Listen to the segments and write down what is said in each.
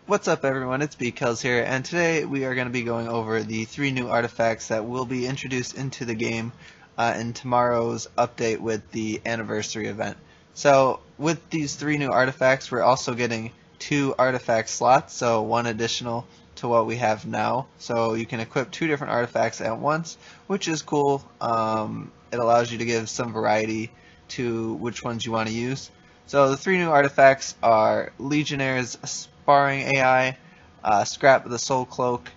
What's up everyone, it's BKells here, and today we are going to be going over the 3 new artifacts that will be introduced into the game in tomorrow's update with the anniversary event. So with these 3 new artifacts, we're also getting 2 artifact slots, so 1 additional to what we have now. So you can equip 2 different artifacts at once, which is cool. It allows you to give some variety to which ones you want to use. So the 3 new artifacts are Legionnaire's Sparring AI, Scrap of the Soul Cloak,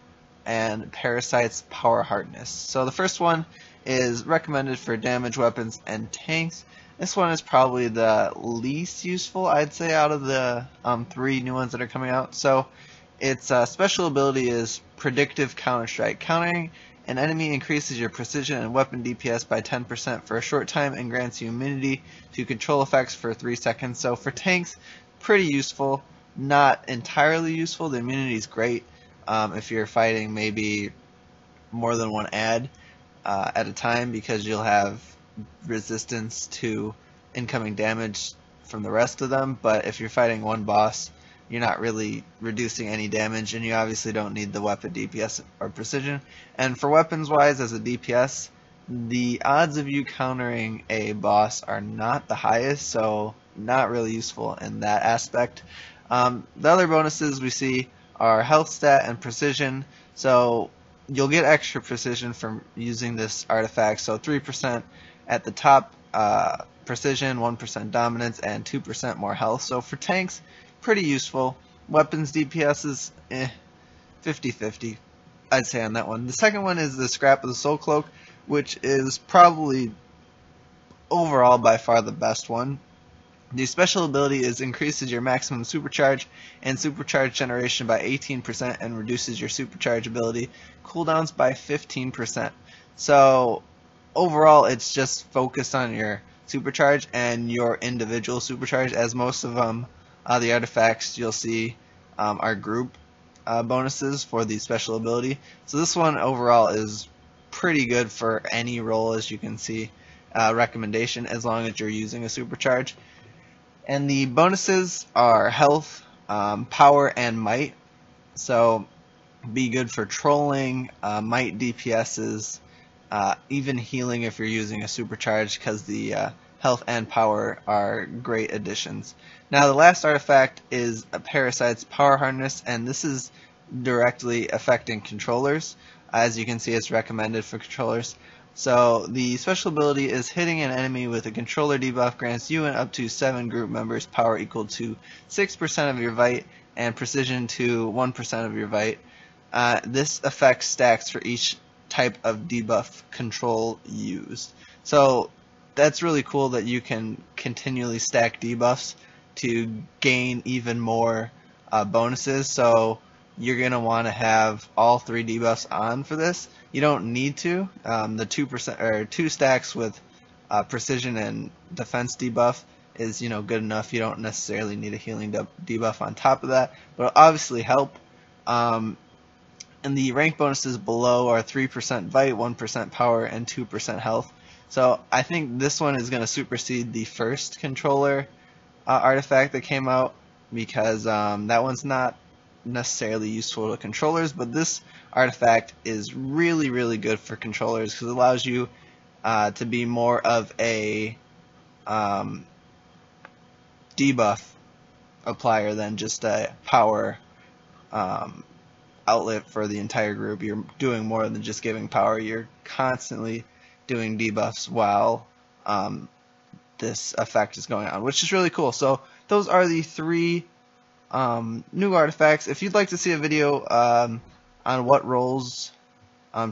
and Parasite's Power Hardness. So the first one is recommended for damage weapons and tanks. This one is probably the least useful, I'd say, out of the 3 new ones that are coming out. So its special ability is Predictive Counter-Strike. Countering an enemy increases your precision and weapon DPS by 10% for a short time and grants you immunity to control effects for 3 seconds. So for tanks, pretty useful. Not entirely useful. The immunity is great if you're fighting maybe more than one ad at a time, because you'll have resistance to incoming damage from the rest of them. But if you're fighting one boss, you're not really reducing any damage, and you obviously don't need the weapon DPS or precision. And for weapons wise, as a DPS, the odds of you countering a boss are not the highest, so not really useful in that aspect. The other bonuses we see are health stat and precision. So you'll get extra precision from using this artifact. So 3% at the top precision, 1% dominance, and 2% more health. So for tanks, pretty useful. Weapons DPS is 50-50, I'd say, on that one. The second one is the Scrap of the Soul Cloak, which is probably overall by far the best one. The special ability is increases your maximum supercharge and supercharge generation by 18% and reduces your supercharge ability cooldowns by 15%. So overall, it's just focused on your supercharge and your individual supercharge, as most of them, the artifacts you'll see are group bonuses for the special ability. So this one overall is pretty good for any role, as you can see, recommendation, as long as you're using a supercharge. And the bonuses are health, power, and might. So be good for trolling, might DPSs, even healing if you're using a supercharge, because the health and power are great additions. Now the last artifact is a Parasite's Power Hardness, and this is directly affecting controllers. As you can see, it's recommended for controllers. So the special ability is hitting an enemy with a controller debuff grants you and up to 7 group members power equal to 6% of your Vite and precision to 1% of your Vite. This effect stacks for each type of debuff control used. So that's really cool that you can continually stack debuffs to gain even more bonuses. So you're going to want to have all 3 debuffs on for this. You don't need to. The 2% or 2 stacks with precision and defense debuff is, good enough. You don't necessarily need a healing debuff on top of that, but it'll obviously help. And the rank bonuses below are 3% Vite, 1% power, and 2% health. So I think this one is going to supersede the first controller artifact that came out, because that one's not necessarily useful to controllers, but this artifact is really good for controllers, because it allows you to be more of a debuff applier than just a power outlet for the entire group. You're doing more than just giving power. You're constantly doing debuffs while this effect is going on, which is really cool. So those are the 3 new artifacts. If you'd like to see a video on what roles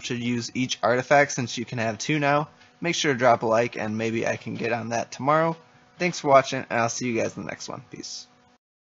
should use each artifact, since you can have 2 now, make sure to drop a like, and maybe I can get on that tomorrow. Thanks for watching, and I'll see you guys in the next one. Peace.